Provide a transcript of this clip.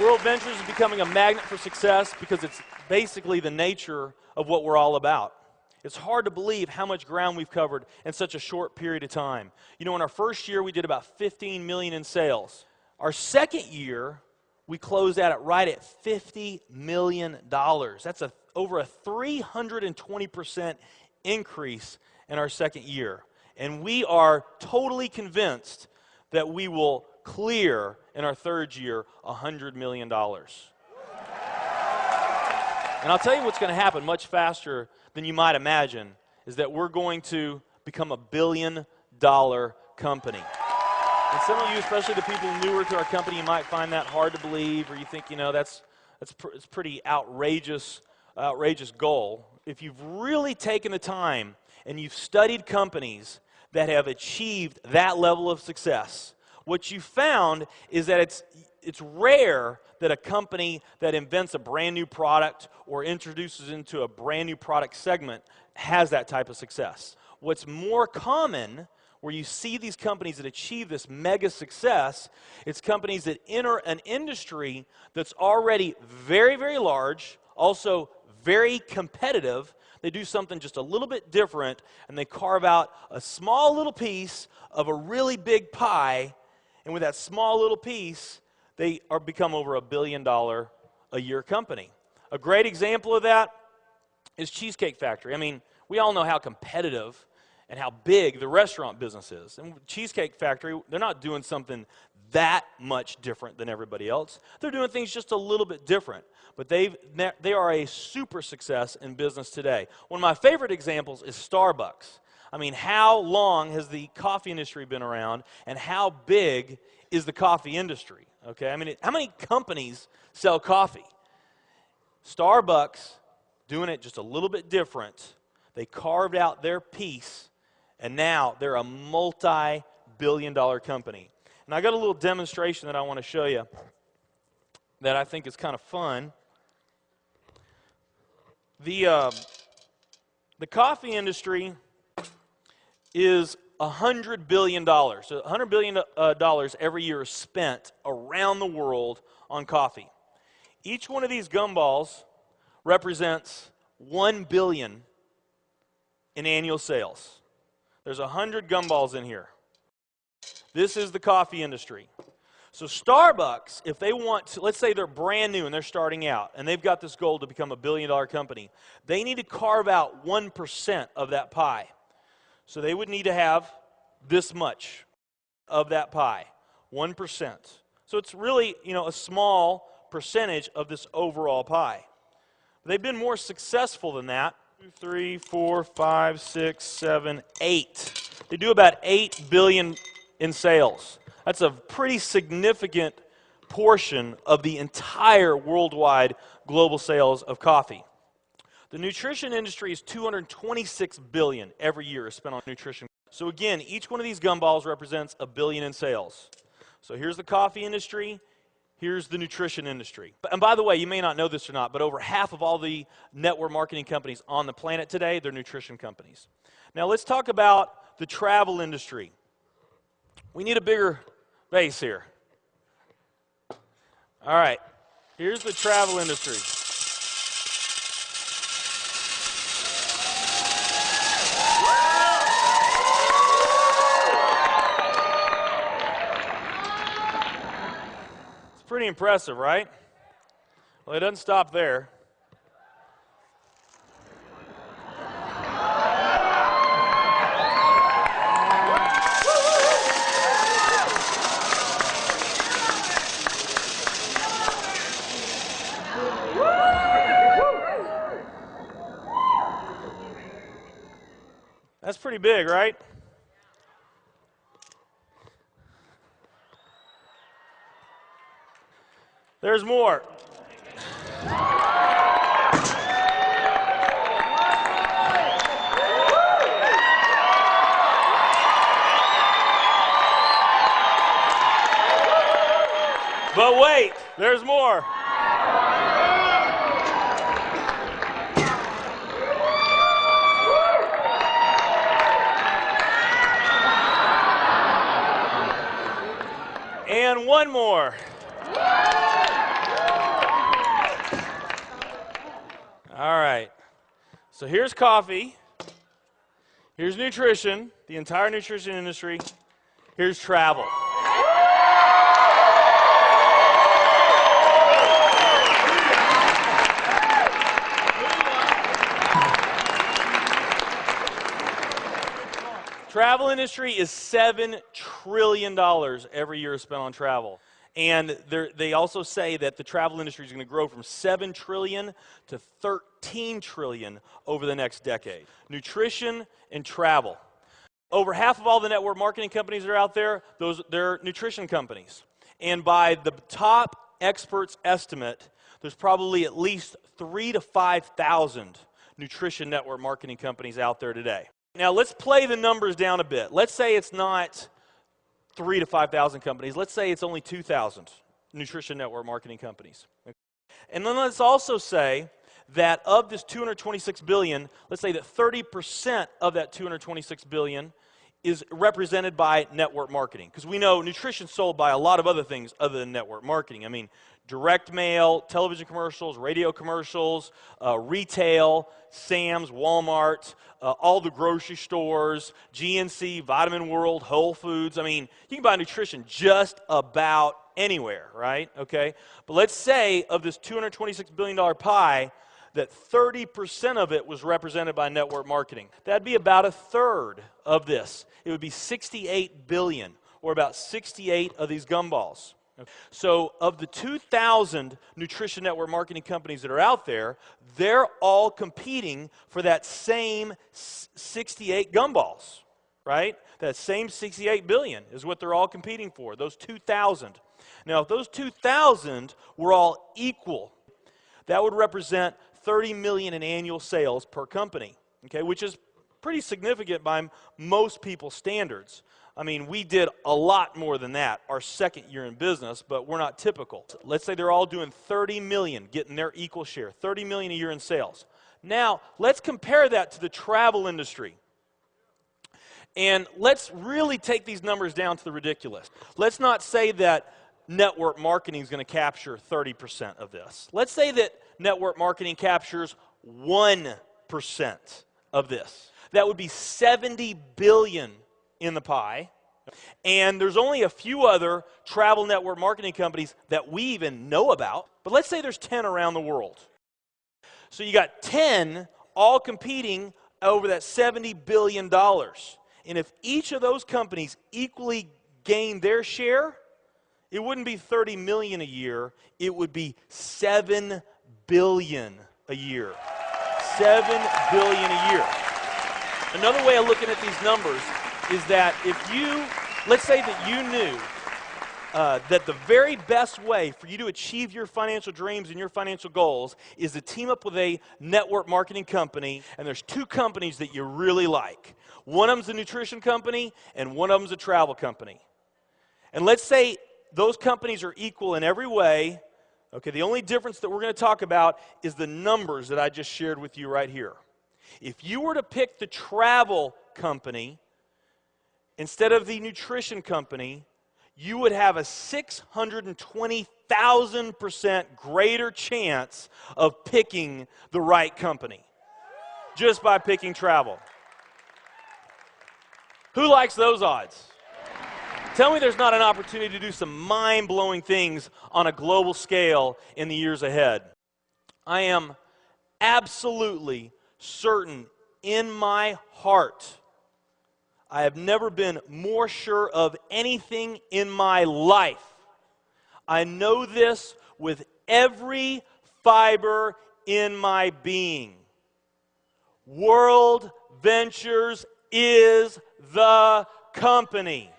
World Ventures is becoming a magnet for success because it's basically the nature of what we're all about. It's hard to believe how much ground we've covered in such a short period of time. You know, in our first year, we did about 15 million in sales. Our second year, we closed out right at $50 million. That's over a 320% increase in our second year. And we are totally convinced that we will clear in our third year $100 million. And I'll tell you what's going to happen much faster than you might imagine is that we're going to become a billion-dollar company. And some of you, especially the people newer to our company, you might find that hard to believe, or you think, you know, it's pretty outrageous goal. If you've really taken the time and you've studied companies that have achieved that level of success, what you found is that it's rare that a company that invents a brand new product or introduces into a brand new product segment has that type of success. What's more common, where you see these companies that achieve this mega success, it's companies that enter an industry that's already very, very large, also very competitive. They do something just a little bit different, and they carve out a small little piece of a really big pie, and with that small little piece, they become over $1 billion a year company. A great example of that is Cheesecake Factory. I mean, we all know how competitive and how big the restaurant business is. And Cheesecake Factory, they're not doing something that much different than everybody else. They're doing things just a little bit different. But they are a super success in business today. One of my favorite examples is Starbucks. I mean, how long has the coffee industry been around, and how big is the coffee industry? Okay, I mean, how many companies sell coffee? Starbucks, doing it just a little bit different, they carved out their piece, and now they're a multi-billion-dollar company. And I got a little demonstration that I want to show you that I think is kind of fun. The coffee industry is $100 billion. So $100 billion every year is spent around the world on coffee. Each one of these gumballs represents $1 billion in annual sales. There's 100 gumballs in here. This is the coffee industry. So Starbucks, if they want to, let's say they're brand new and they're starting out, and they've got this goal to become a billion-dollar company, they need to carve out 1% of that pie. So they would need to have this much of that pie, 1%. So it's really, you know, a small percentage of this overall pie. They've been more successful than that. 2, 3, 4, 5, 6, 7, 8. They do about $8 billion in sales. That's a pretty significant portion of the entire worldwide global sales of coffee. The nutrition industry is $226 billion every year is spent on nutrition. So again, each one of these gumballs represents $1 billion in sales. So here's the coffee industry, here's the nutrition industry. And by the way, you may not know this or not, but over half of all the network marketing companies on the planet today, they're nutrition companies. Now let's talk about the travel industry. We need a bigger base here. All right, here's the travel industry. Pretty impressive, right? Well, it doesn't stop there. That's pretty big, right? There's more. But wait, there's more. And one more. All right. So here's coffee. Here's nutrition, the entire nutrition industry. Here's travel. Travel industry is $7 trillion every year spent on travel. And they also say that the travel industry is going to grow from $7 trillion to $13 trillion over the next decade. Nutrition and travel. Over half of all the network marketing companies that are out there, they're nutrition companies. And by the top experts' estimate, there's probably at least 3,000 to 5,000 nutrition network marketing companies out there today. Now let's play the numbers down a bit. Let's say it's not 3,000 to 5,000 companies. Let's say it's only 2,000 nutrition network marketing companies. And then let's also say that of this $226 billion, let's say that 30% of that $226 billion is represented by network marketing. Because we know nutrition's sold by a lot of other things other than network marketing. I mean, direct mail, television commercials, radio commercials, retail, Sam's, Walmart, all the grocery stores, GNC, Vitamin World, Whole Foods. I mean, you can buy nutrition just about anywhere, right? Okay? But let's say of this $226 billion pie, that 30% of it was represented by network marketing. That'd be about a third of this. It would be 68 billion, or about 68 of these gumballs. So of the 2,000 nutrition network marketing companies that are out there, they're all competing for that same 68 gumballs, right? That same 68 billion is what they're all competing for, those 2,000. Now, if those 2,000 were all equal, that would represent 30 million in annual sales per company, okay, which is pretty significant by most people's standards. I mean, we did a lot more than that our second year in business, but we're not typical. Let's say they're all doing 30 million, getting their equal share, 30 million a year in sales. Now, let's compare that to the travel industry. And let's really take these numbers down to the ridiculous. Let's not say that network marketing is going to capture 30% of this. Let's say that network marketing captures 1% of this. That would be 70 billion in the pie. And there's only a few other travel network marketing companies that we even know about. But let's say there's 10 around the world. So you got 10 all competing over that $70 billion. And if each of those companies equally gain their share, it wouldn't be 30 million a year, it would be 7 billion a year. 7 billion a year. Another way of looking at these numbers is that if you, let's say that you knew that the very best way for you to achieve your financial dreams and your financial goals is to team up with a network marketing company, and there's two companies that you really like. One of them's a nutrition company, and one of them's a travel company. And let's say those companies are equal in every way. Okay, the only difference that we're going to talk about is the numbers that I just shared with you right here. If you were to pick the travel company instead of the nutrition company, you would have a 620,000% greater chance of picking the right company just by picking travel. Who likes those odds? Tell me there's not an opportunity to do some mind-blowing things on a global scale in the years ahead. I am absolutely certain in my heart, I have never been more sure of anything in my life. I know this with every fiber in my being. World Ventures is the company.